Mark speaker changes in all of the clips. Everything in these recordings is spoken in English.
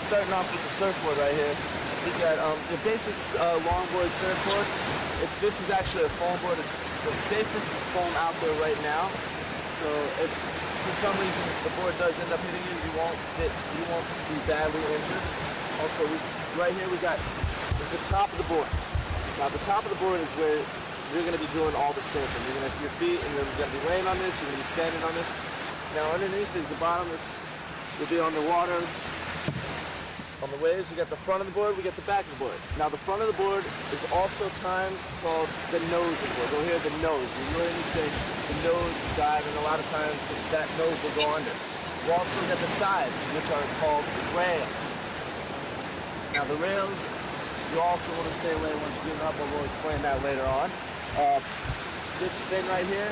Speaker 1: starting off with the surfboard right here. We got the basics longboard surfboard. This is actually a foam board. It's the safest foam out there right now. So if for some reason the board does end up hitting you, you won't be badly injured. Also, right here we got the top of the board. Now the top of the board is where you're going to be doing all the surfing. You're going to have your feet, and you're going to be laying on this. You're going to be standing on this. Now underneath is the bottom. This will be on the water. On the waves, we got the front of the board, we got the back of the board. Now the front of the board is also times called the nose of the board. You'll hear the nose. You hear me say the nose dive, and a lot of times that nose will go under. We also got the sides, which are called rails. Now the rails, you also want to stay away once you get up, but we'll explain that later on. This thing right here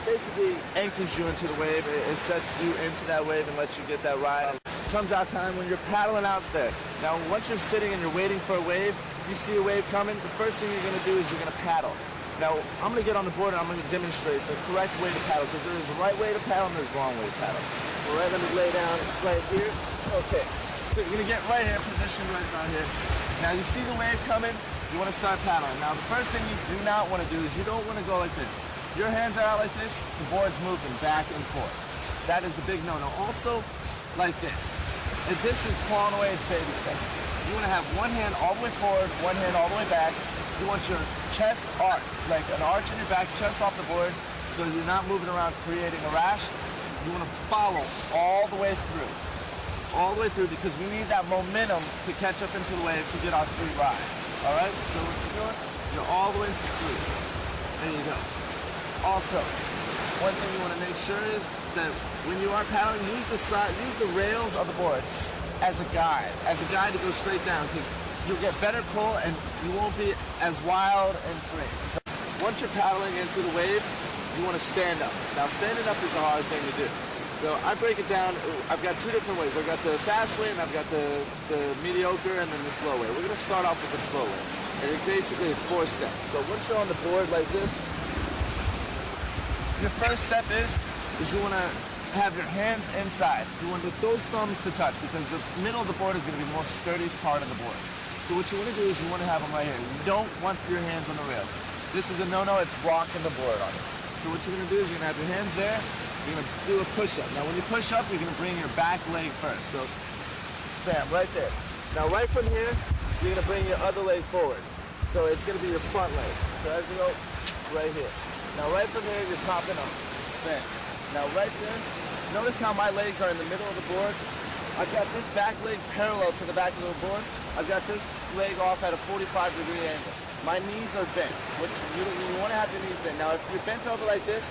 Speaker 1: basically anchors you into the wave. It sets you into that wave and lets you get that ride. Comes out time when you're paddling out there. Now once you're sitting and you're waiting for a wave, you see a wave coming, the first thing you're going to do is you're going to paddle. Now I'm going to get on the board and I'm going to demonstrate the correct way to paddle, because there is a right way to paddle and there's a wrong way to paddle. All right, let me lay down right here. Okay, so you're going to get right here, positioned right down here. Now you see the wave coming, you want to start paddling. Now the first thing you do not want to do is you don't want to go like this. Your hands are out like this, the board's moving back and forth. That is a big no-no. Also, like this. If this is clawing away, it's baby steps. You want to have one hand all the way forward, one hand all the way back. You want your chest arch, like an arch in your back, chest off the board, so you're not moving around creating a rash. You want to follow all the way through. All the way through, because we need that momentum to catch up into the wave to get our free ride. All right, so what you're doing, you're all the way through. There you go. Also, one thing you want to make sure is that when you are paddling, use the rails of the board as a guide to go straight down, because you'll get better pull and you won't be as wild and free. So once you're paddling into the wave, you want to stand up. Now standing up is a hard thing to do. So I break it down. I've got two different ways. I've got the fast way and I've got the mediocre and then the slow way. We're going to start off with the slow way. And basically it's 4 steps. So once you're on the board like this, your first step is you want to have your hands inside. You want those thumbs to touch, because the middle of the board is going to be the most sturdiest part of the board. So what you want to do is you want to have them right here. You don't want your hands on the rails. This is a no-no. It's rocking the board on it. So what you're going to do is you're going to have your hands there. You're going to do a push-up. Now when you push up, you're going to bring your back leg first. So bam, right there. Now right from here, you're going to bring your other leg forward. So it's going to be your front leg. So as you go, right here. Now right from here, you're popping up. Bam. Now right there, notice how my legs are in the middle of the board. I've got this back leg parallel to the back of the board. I've got this leg off at a 45-degree angle. My knees are bent. You want to have your knees bent. Now if you're bent over like this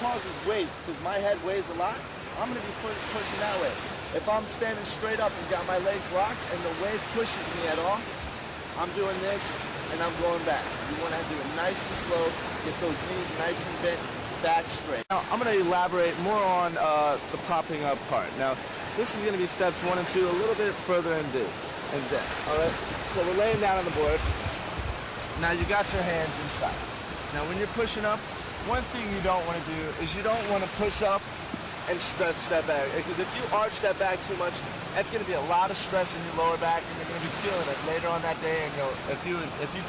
Speaker 1: causes weight, because my head weighs a lot. I'm going to be pushing that way. If I'm standing straight up and got my legs locked and the wave pushes me at all, I'm doing this and I'm going back. You want to do it nice and slow, get those knees nice and bent, back straight. Now I'm going to elaborate more on the popping up part. Now this is going to be steps 1 and 2 a little bit further in depth. All right. So we're laying down on the board. Now you got your hands inside. Now when you're pushing up, one thing you don't want to do is you don't want to push up and stretch that back, because if you arch that back too much, that's going to be a lot of stress in your lower back, and you're going to be feeling it later on that day. And if you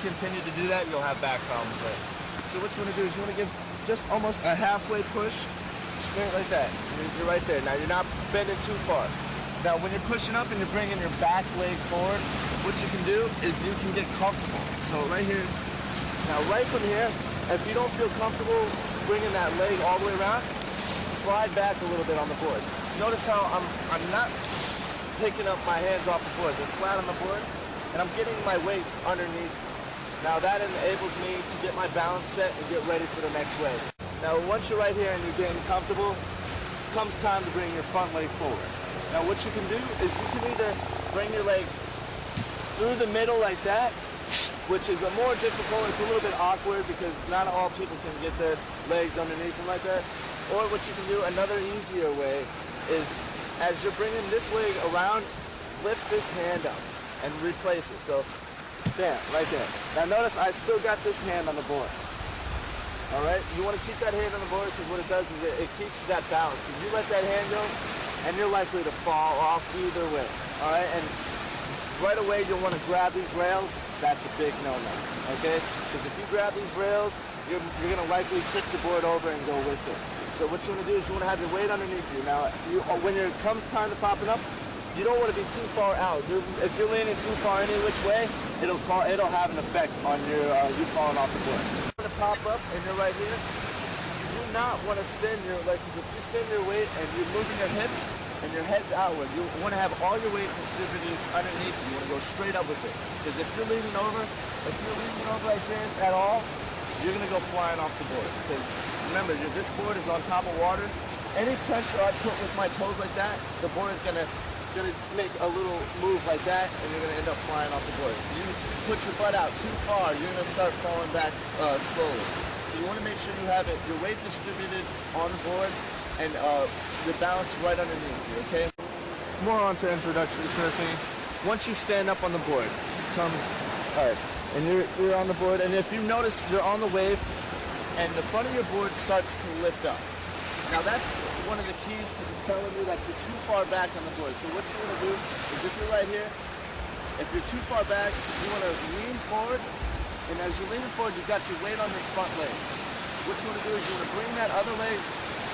Speaker 1: continue to do that, you'll have back problems later. So what you want to do is you want to give just almost a halfway push, straight like that. You're right there. Now you're not bending too far. Now when you're pushing up and you're bringing your back leg forward, what you can do is you can get comfortable. So right here, now right from here, if you don't feel comfortable bringing that leg all the way around, slide back a little bit on the board. Notice how I'm not picking up my hands off the board. They're flat on the board, and I'm getting my weight underneath. Now that enables me to get my balance set and get ready for the next wave. Now once you're right here and you're getting comfortable, comes time to bring your front leg forward. Now what you can do is you can either bring your leg through the middle like that, which is a more difficult, it's a little bit awkward because not all people can get their legs underneath them like that. Or what you can do, another easier way, is as you're bringing this leg around, lift this hand up and replace it. So, bam, right there. Now notice I still got this hand on the board. All right, you want to keep that hand on the board because what it does is it keeps that balance. If you let that hand go, and you're likely to fall off either way. All right, and right away you'll want to grab these rails. That's a big no-no, okay? Because if you grab these rails, you're going to likely tip the board over and go with it. So what you want to do is you want to have your weight underneath you. Now, when it comes time to popping up, you don't want to be too far out. If you're leaning too far any which way, it'll have an effect on you falling off the board. When it pop up and you're right here, you do not want to send your, like, if you send your weight and you're moving your hips and your head's outward, you want to have all your weight distributed underneath you. You want to go straight up with it. Because if you're leaning over like this at all, you're going to go flying off the board. Because remember, this board is on top of water. Any pressure I put with my toes like that, the board is going to make a little move like that, and you're going to end up flying off the board. If you put your butt out too far, you're going to start falling back slowly. So you want to make sure you have your weight distributed on the board and your balance right underneath you, okay? More on to introductory surfing. Once you stand up on the board, all right, and you're on the board, and if you notice you're on the wave, and the front of your board starts to lift up. Now that's one of the keys to telling you that you're too far back on the board. So what you want to do is, if you're right here, if you're too far back, you want to lean forward, and as you're leaning forward, you've got your weight on your front leg. What you want to do is you want to bring that other leg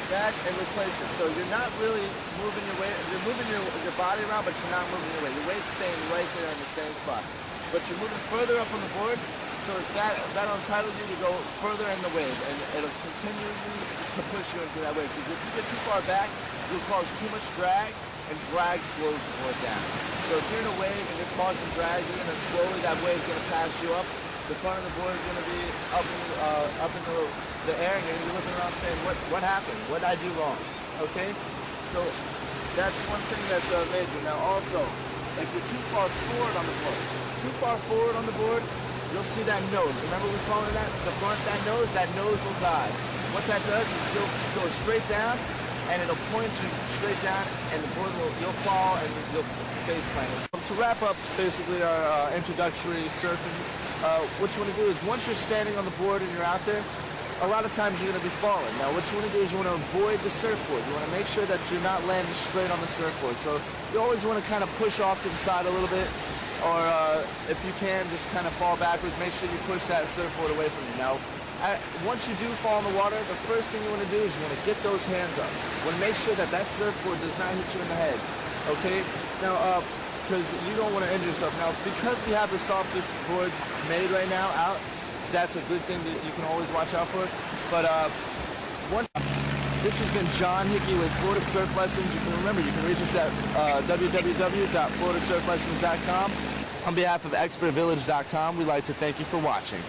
Speaker 1: back and replace it. So you're not really moving your weight, you're moving your body around, but you're not moving your weight. Your weight's staying right there in the same spot. But you're moving further up on the board, so that'll entitle you to go further in the wave, and it'll continue to push you into that wave. Because if you get too far back, you'll cause too much drag, and drag slows the board down. So if you're in a wave and you're causing drag, you're going to that wave's going to pass you up. The front of the board is going to be up in the air, and you're going to be looking around saying, what happened? What did I do wrong? Okay? So that's one thing that's major. Now also, if you're too far forward on the board, you'll see that nose. Remember we call it that? The front, that nose will dive. What that does is you'll go straight down, and it'll point you straight down, and the board you'll fall, and you'll face plant. To wrap up basically our introductory surfing, what you want to do is once you're standing on the board and you're out there, a lot of times you're going to be falling. Now what you want to do is you want to avoid the surfboard. You want to make sure that you're not landing straight on the surfboard. So you always want to kind of push off to the side a little bit, or if you can, just kind of fall backwards. Make sure you push that surfboard away from you. Now, once you do fall in the water, the first thing you want to do is you want to get those hands up. You want to make sure that surfboard does not hit you in the head, okay? Now, because you don't want to injure yourself. Now, because we have the softest boards made right now out, that's a good thing that you can always watch out for. But this has been John Hickey with Florida Surf Lessons. You can remember, you can reach us at www.floridasurflessons.com. On behalf of expertvillage.com, we'd like to thank you for watching.